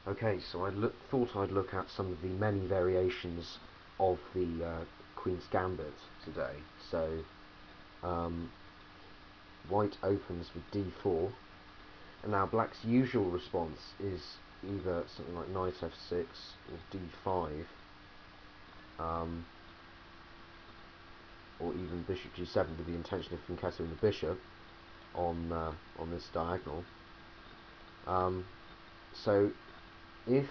Okay, so thought I'd look at some of the many variations of the Queen's Gambit today. So, um, white opens with d4, and now black's usual response is either something like knight f6 or d5, or even bishop g7 with the intention of concatenating the bishop on this diagonal. So if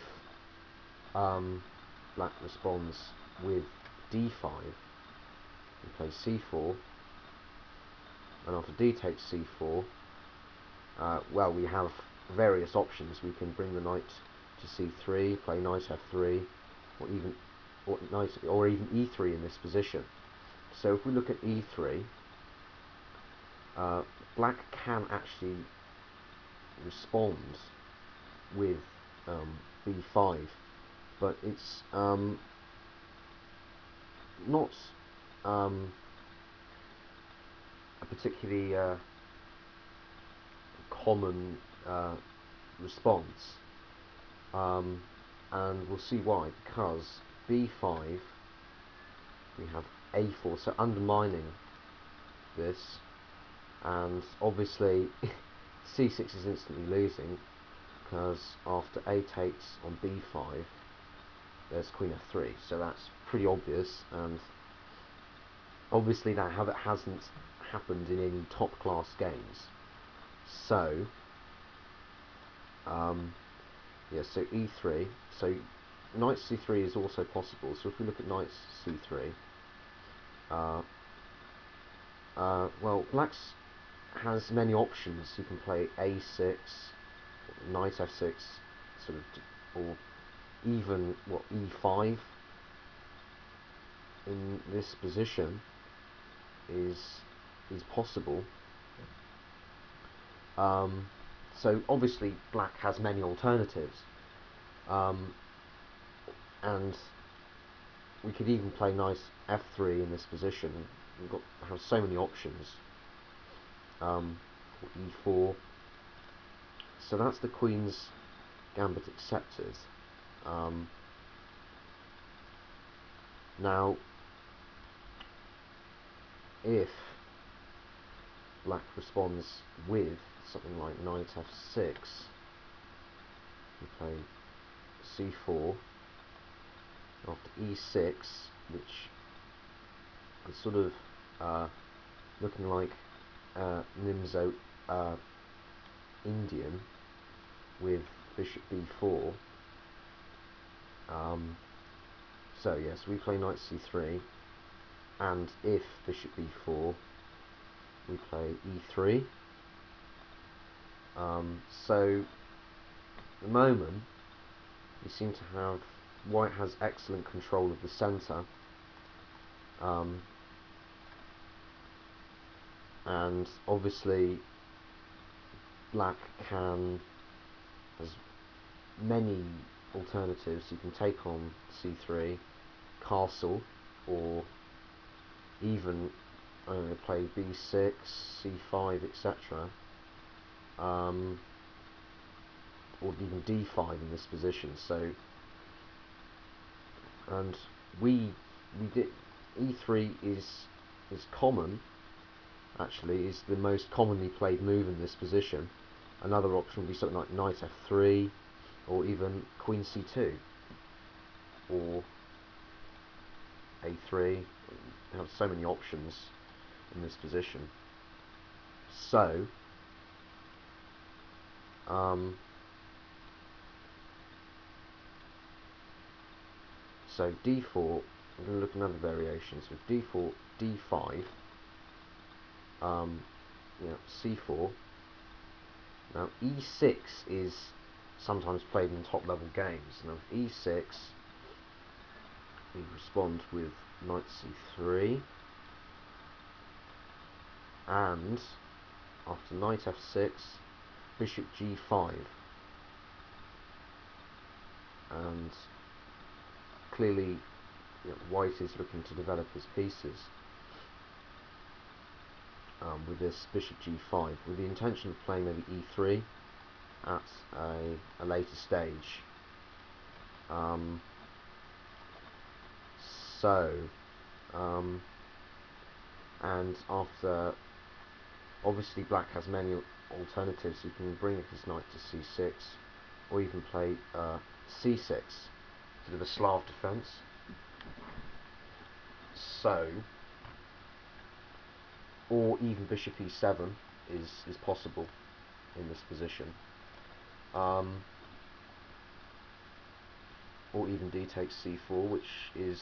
black responds with d5, we play c4, and after d takes c4, well, we have various options. We can bring the knight to c3, play knight f3, or even e3 in this position. So if we look at e3, black can actually respond with b5, but it's not a particularly common response, and we'll see why. Because b5, we have a4, so undermining this, and obviously c6 is instantly losing, because after a takes on b5, there's queen f3, so that's pretty obvious, and obviously that hasn't happened in any top class games. So yeah, so e3, so knight c3 is also possible. So if we look at knight c3, well, black's has many options. You can play a6, knight f6, sort of, or even e5 in this position is possible. So obviously black has many alternatives, and we could even play knight f3 in this position. We've have so many options. Or e4. So that's the Queen's Gambit accepted. Now, if black responds with something like knight f6, we play c4 after e6, which is sort of looking like Nimzo Indian with bishop b4. So yes, we play knight c3, and if bishop b4, we play e3. So at the moment, we seem to have white has excellent control of the centre, and obviously black has many alternatives. You can take on c3, castle, or even play b6, c5, etc. Or even d5 in this position. So, and we did e3 is common. Actually, is the most commonly played move in this position. Another option would be something like knight f3, or even queen c2, or a3. We have so many options in this position. So, so d4, I'm going to look at another variations with d4, d5, c4. Now e6 is sometimes played in top level games. Now with e6, we respond with knight c3, and after knight f6, bishop g5, and clearly white is looking to develop his pieces with this bishop g5, with the intention of playing maybe e3 at a later stage. Um, so, and after, obviously black has many alternatives. You can bring his knight to c6, or you can play c6, sort of a Slav defense. So, or even bishop e7 is possible in this position. Or even d takes c4, which is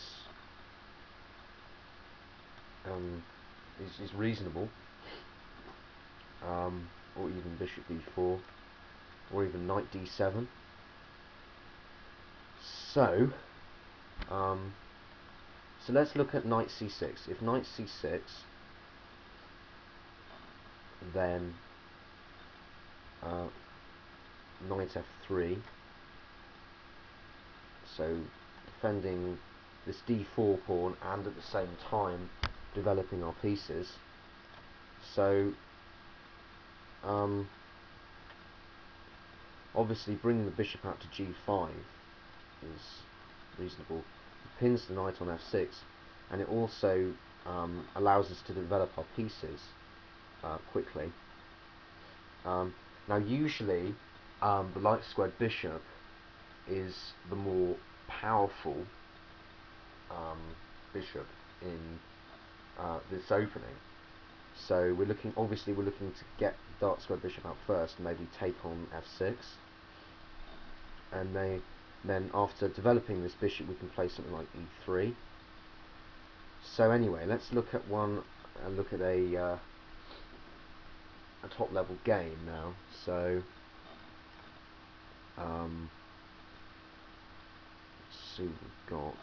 reasonable. Or even bishop b4, or even knight d7. So, so let's look at knight c6. If knight c6, then knight f3. So defending this d4 pawn and at the same time developing our pieces. So obviously bringing the bishop out to g5 is reasonable. It pins the knight on f6, and it also allows us to develop our pieces quickly. Now usually the light squared bishop is the more powerful bishop in this opening. So we're looking to get the dark squared bishop out first, and maybe take on f6, and then after developing this bishop we can play something like e3. So anyway, let's look at a top level game now. So let's see what we've got.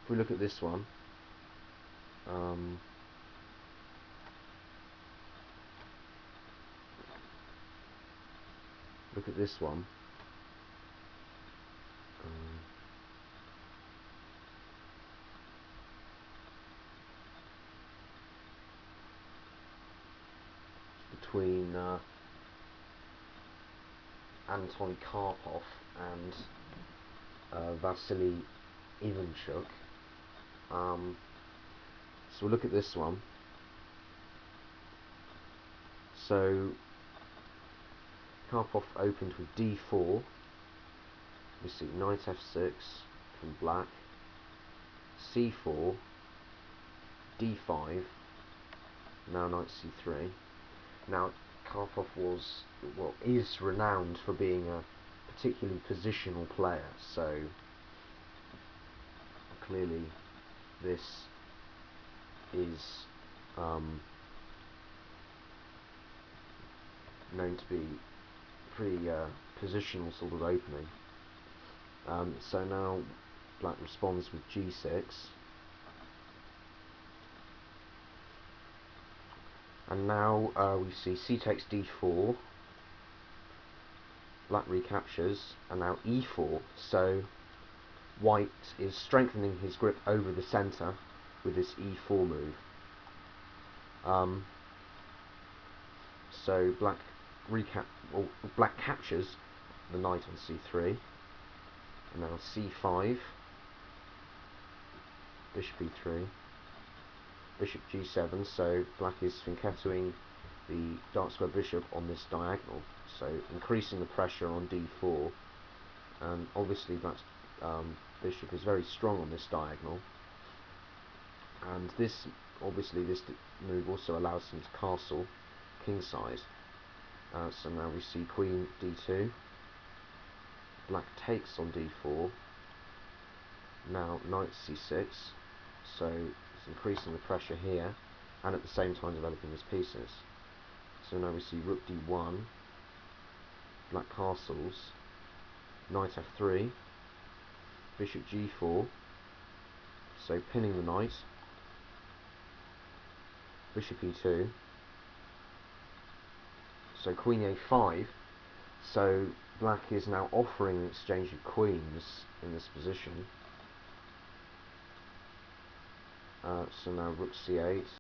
If we look at this one, look at this one. Between Anton Karpov and Vasily Ivanchuk. So we'll look at this one. So Karpov opened with d4. We see knight f6 from black, c4, d5, now knight c3. Now Karpov is renowned for being a particularly positional player, so clearly this is known to be pretty positional sort of opening. So now black responds with g6, and now we see c takes d4, black recaptures, and now e4. So white is strengthening his grip over the centre with this e4 move. So black captures the knight on c3, and now c5, bishop e3, bishop g7. So black is fianchettoing the dark square bishop on this diagonal, so increasing the pressure on d4, and obviously black's bishop is very strong on this diagonal, and this move also allows him to castle kingside. So now we see queen d2, black takes on d4, now knight c6, so it's increasing the pressure here and at the same time developing his pieces. So now we see rook d1, black castles, knight f3, bishop g4, so pinning the knight, bishop e2, so queen a5. So black is now offering exchange of queens in this position. So now rook c8,